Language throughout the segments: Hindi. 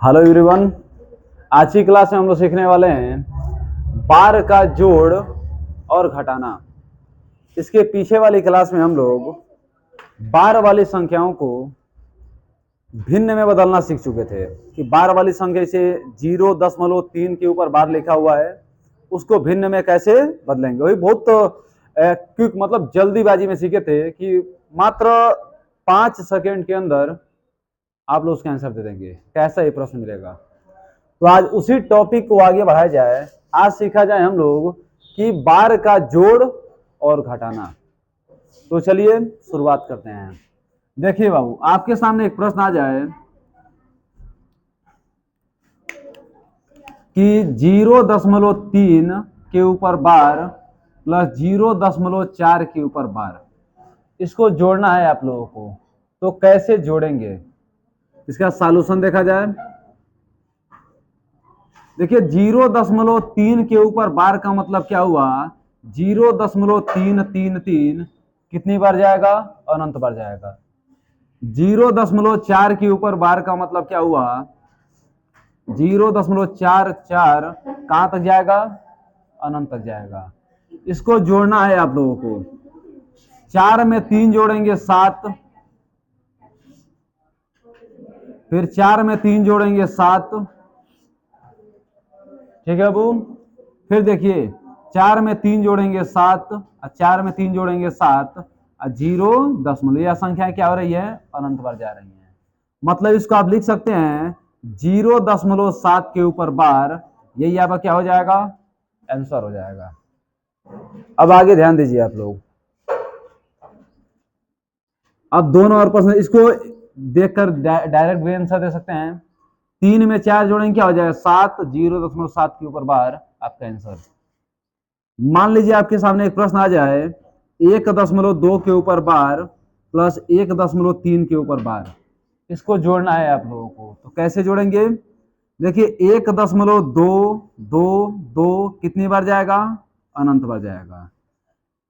Hello everyone. आज की क्लास में हम लोग सीखने वाले हैं बार का जोड़ और घटाना। इसके पीछे वाली क्लास में हम लोग बार वाली संख्याओं को भिन्न में बदलना सीख चुके थे कि बार वाली संख्या से 0.3 के ऊपर बार लिखा हुआ है, उसको भिन्न में कैसे बदलेंगे। वही बहुत क्विक मतलब जल्दीबाजी में सीखे थे कि मात्र 5 सेकेंड के अंदर आप लोग उसका आंसर दे देंगे। कैसा ये प्रश्न मिलेगा। तो आज उसी टॉपिक को आगे बढ़ाया जाए। आज सीखा जाए हम लोग कि बार का जोड़ और घटाना। तो चलिए शुरुआत करते हैं। देखिए बाबू, आपके सामने एक प्रश्न आ जाए कि 0.3 के ऊपर बार प्लस 0.4 के ऊपर बार, इसको जोड़ना है आप लोगों को। तो कैसे जोड़ेंगे, इसका सॉल्यूशन देखा जाए। देखिए 0.3 के ऊपर बार का मतलब क्या हुआ, 0.333 कितनी बार जाएगा, अनंत बार जाएगा। 0.4 के ऊपर बार का मतलब क्या हुआ, 0.44 कहां तक जाएगा, अनंत तक जाएगा। इसको जोड़ना है आप लोगों को। 4 में 3 जोड़ेंगे 7, फिर 4 में 3 जोड़ेंगे 7, ठीक है बू। फिर देखिए 4 में 3 जोड़ेंगे 7, और 4 में 3 जोड़ेंगे 7, और 0 यह संख्या क्या हो रही है, अनंत बार जा रही है। मतलब इसको आप लिख सकते हैं 0.7 के ऊपर बार, यही आपका क्या हो जाएगा, आंसर हो जाएगा। अब आगे ध्यान दीजिए आप लोग। अब दोनों और प्रश्न इसको देखकर डायरेक्ट भी आंसर दे सकते हैं। 3 में 4 जोड़ेंगे क्या हो जाएगा, 7, 0.7 के ऊपर बार आपका आंसर। मान लीजिए आपके सामने एक प्रश्न आ जाए 1.2 के ऊपर बार प्लस 1.3 के ऊपर बार, इसको जोड़ना है आप लोगों को। तो कैसे जोड़ेंगे, देखिए 1.2 कितनी बार जाएगा, अनंत बार जाएगा।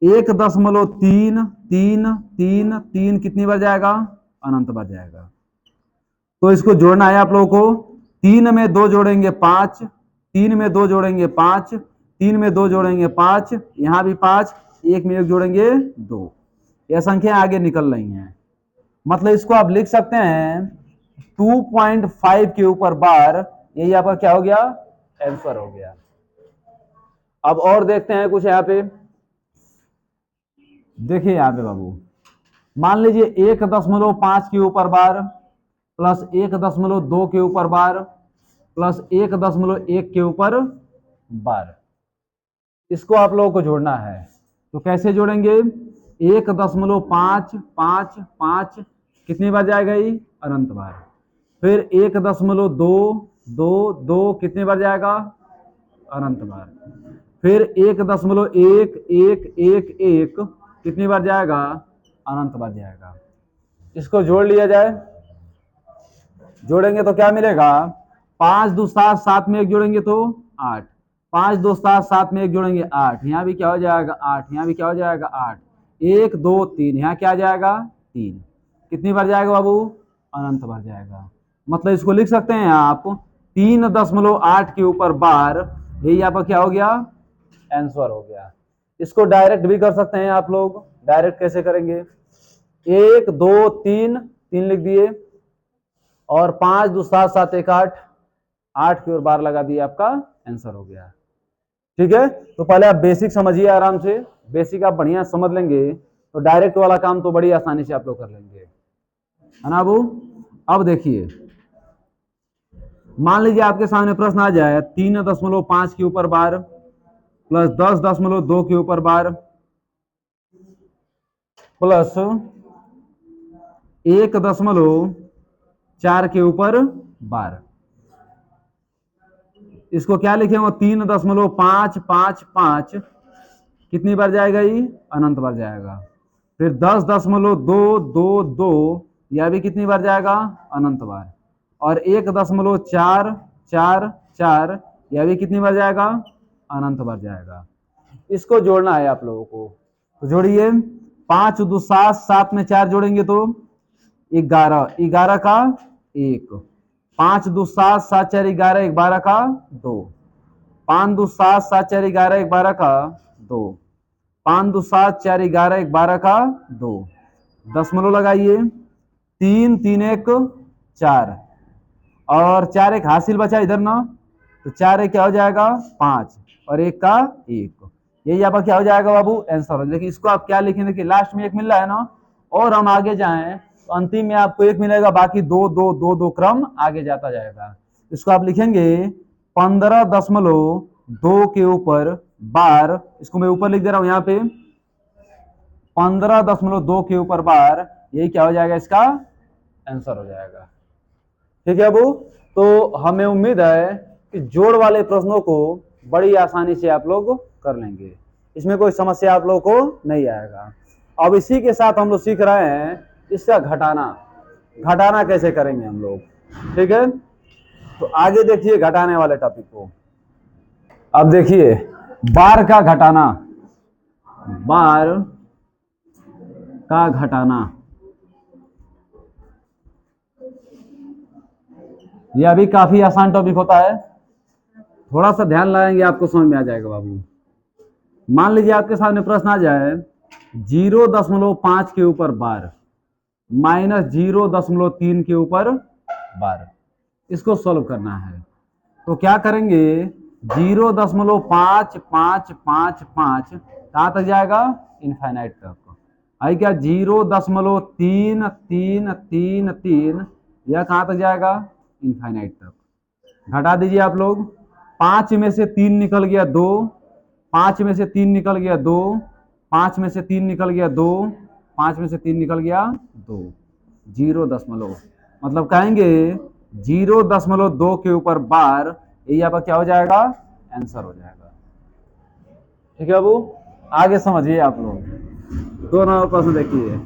1.3 कितनी बार जाएगा, अनंत बार जाएगा। तो इसको जोड़ना है आप लोगों को। 3 में 2 जोड़ेंगे 5, 3 में 2 जोड़ेंगे 5, 3 में 2 जोड़ेंगे 5, यहां भी 5, 1 में 1 जोड़ेंगे 2। यह संख्या आगे निकल रही हैं। मतलब इसको आप लिख सकते हैं 2.5 के ऊपर बार, यही आपका क्या हो गया, आंसर हो गया। अब और देखते हैं कुछ यहाँ पे। देखिए यहाँ पे बाबू, मान लीजिए 1.5 के ऊपर बार प्लस 1.2 के ऊपर बार प्लस 1.1 के ऊपर बार, इसको आप लोगों को जोड़ना है। तो कैसे जोड़ेंगे, 1.5 कितनी बार जाएगा, ये अनंत बार। फिर 1.2 कितनी बार जाएगा, अनंत बार। फिर 1.1 कितनी बार जाएगा, अनंत बार जाएगा। इसको जोड़ लिया जाए। जोड़ेंगे तो क्या मिलेगा, 5 2 7, 7 में 1 जोड़ेंगे तो 8, 5 2 7, 7 में 1 जोड़ेंगे 8, यहाँ भी क्या हो जाएगा 8, यहाँ भी क्या हो जाएगा 8, 1 2 3, यहाँ क्या जाएगा 3, कितनी बार जाएगा बाबू, अनंत बार जाएगा। मतलब इसको लिख सकते हैं आप 3.8 के ऊपर बार, यही आपका क्या हो गया, आंसर हो गया। इसको डायरेक्ट भी कर सकते हैं आप लोग। डायरेक्ट कैसे करेंगे, 1 2 3 3 लिख दिए, और 5 2 7 7 1 8, 8 की ओर बार लगा दिए, आपका आंसर हो गया। ठीक है, तो पहले आप बेसिक समझिए आराम से। बेसिक आप बढ़िया समझ लेंगे तो डायरेक्ट वाला काम तो बड़ी आसानी से आप लोग कर लेंगे, है ना अबू। अब देखिए, मान लीजिए आपके सामने प्रश्न आ जाए 3.5 के ऊपर बार प्लस 10.2 के ऊपर बार प्लस 1.4 के ऊपर बार। इसको क्या लिखेंगे, 3.555 कितनी बार जाएगा, ये अनंत बार जाएगा। फिर 10.222, यह भी कितनी बार जाएगा, अनंत बार। और 1.444, यह भी कितनी बार जाएगा, अनंत बार जाएगा। इसको जोड़ना है आप लोगों को। तो जोड़िए, 5 2 7, 7 में 4 जोड़ेंगे तो 11, 11 का 1, 5 दो 7, 7 4 11, 12 का 2। 5 दो 7, 7 4 11, 12 का 2। 5 दो 7 4 11, 12 का 2। दशमलव लगाइए। 3 3 1 4 और 4 एक हासिल बचा इधर ना, तो 4 एक क्या हो जाएगा 5 और 1 का 1। यही आपका क्या हो जाएगा बाबू आंसर। लेकिन इसको आप क्या लिखेंगे, देखिए लास्ट में 1 मिल रहा है ना, और हम आगे जाएं तो अंतिम में आपको 1 मिलेगा, बाकी 2 2 2 2 क्रम आगे जाता जाएगा। इसको आप लिखेंगे 15.2 के ऊपर बार, इसको मैं ऊपर लिख दे रहा हूं यहाँ पे 15.2 के ऊपर बार, यही क्या हो जाएगा इसका आंसर हो जाएगा। ठीक है अबू, तो हमें उम्मीद है कि जोड़ वाले प्रश्नों को बड़ी आसानी से आप लोग कर लेंगे, इसमें कोई समस्या आप लोग को नहीं आएगा। अब इसी के साथ हम लोग सीख रहे हैं इसका घटाना कैसे करेंगे हम लोग। ठीक है, तो आगे देखिए घटाने वाले टॉपिक को। अब देखिए बार का घटाना, बार का घटाना, यह भी काफी आसान टॉपिक होता है, थोड़ा सा ध्यान लगाएंगे आपको समझ में आ जाएगा बाबू। मान लीजिए आपके सामने प्रश्न आ जाए 0.5 के ऊपर बार माइनस 0.3 के ऊपर बार, इसको सॉल्व करना है। तो क्या करेंगे 0.555 कहाँ तक जाएगा इनफाइनाइट तक। आई क्या 0.3333 यह कहाँ तक जाएगा इनफाइनाइट तक। घटा दीजिए आप लोग, 5 में से 3 निकल गया 2, 5 में से 3 निकल गया 2, 5 में से 3 निकल गया 2, 5 में से 3 निकल गया 2, 0. मतलब कहेंगे 0.2 के ऊपर बार, यही आपका क्या हो जाएगा आंसर हो जाएगा। ठीक है बाबू, आगे समझिए आप लोग। 2 नंबर प्रश्न देखिए,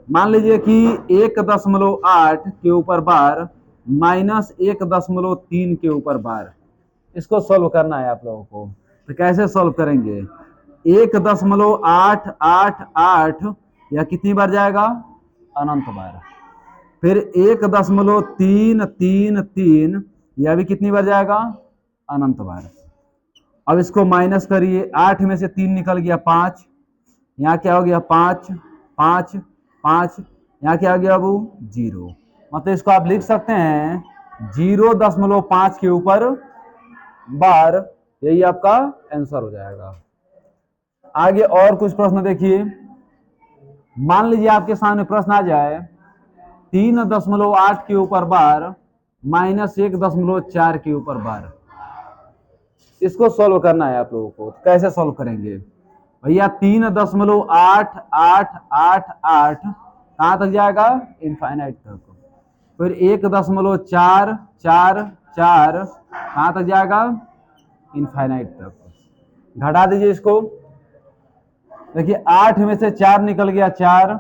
मान लीजिए कि 1.8 के ऊपर बार माइनस 1.3 के ऊपर बार, इसको सॉल्व करना है आप लोगों को। तो कैसे सॉल्व करेंगे 1.888 यह कितनी बार जाएगा अनंत बार। फिर 1.333 यह भी कितनी बार जाएगा अनंत बार। अब इसको माइनस करिए, 8 में से 3 निकल गया 5, यहाँ क्या हो गया 5 5 5, यहाँ क्या हो गया अबू 0। मतलब इसको आप लिख सकते हैं 0.5 के ऊपर बार, यही आपका आंसर हो जाएगा। आगे और कुछ प्रश्न देखिए, मान लीजिए आपके सामने प्रश्न आ जाए 3.8 के ऊपर बार माइनस 1.4 के ऊपर बार, इसको सॉल्व करना है आप लोगों को। कैसे सॉल्व करेंगे भैया 3.888 कहाँ तक जाएगा इनफाइनाइट तक। फिर 1.444 कहाँ तक जाएगा इनफाइनाइट तक। घटा दीजिए इसको, देखिए 8 में से 4 निकल गया 4,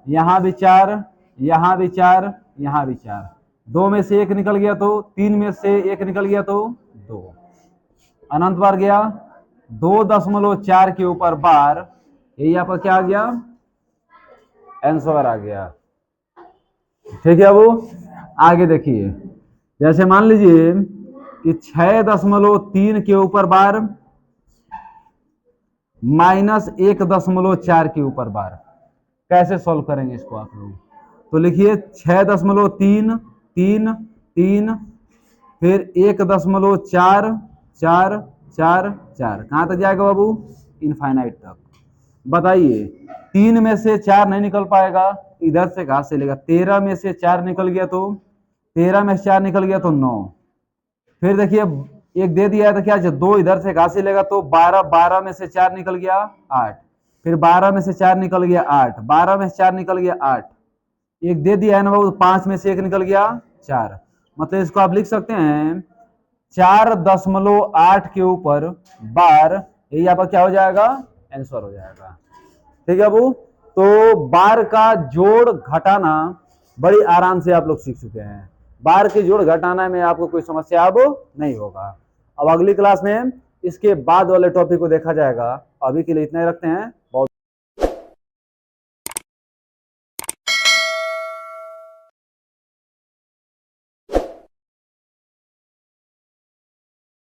यहाँ भी 4, यहाँ भी 4, यहाँ भी 4, 2 में से 1 निकल गया तो 3 में से 1 निकल गया तो 2, अनंत बार गया 2.4 के ऊपर बार, यही आपका क्या आ गया आंसर आ गया। ठीक है वो आगे देखिए, जैसे मान लीजिए कि 6.3 के ऊपर बार माइनस 1.4 के ऊपर बार, कैसे सॉल्व करेंगे इसको आप लोग। तो लिखिए 6.3 फिर 1.4 कहाँ तक जाएगा बाबू इनफाइनाइट तक। बताइए 3 में से 4 नहीं निकल पाएगा, इधर से कहाँ से लेगा। 13 में से 4 निकल गया तो 13 में से 4 निकल गया तो 9। फिर देखिए एक दे दिया है तो क्या 2 इधर से कहाँ से लेगा तो 12 में से 4 निकल गया 8, फिर 12 में से 4 निकल गया 8, 12 में से 4 निकल गया 8, एक दे दिया है ना बाबू 5 में से 1 निकल गया 4। मतलब इसको आप लिख सकते हैं 4.8 के ऊपर बार, यही आपका क्या हो जाएगा आंसर हो जाएगा। ठीक है बाबू, तो बार का जोड़ घटाना बड़ी आराम से आप लोग सीख चुके हैं। बार के जोड़ घटाना में आपको कोई समस्या अब नहीं होगा। अब अगली क्लास में इसके बाद वाले टॉपिक को देखा जाएगा। अभी के लिए इतना ही रखते हैं।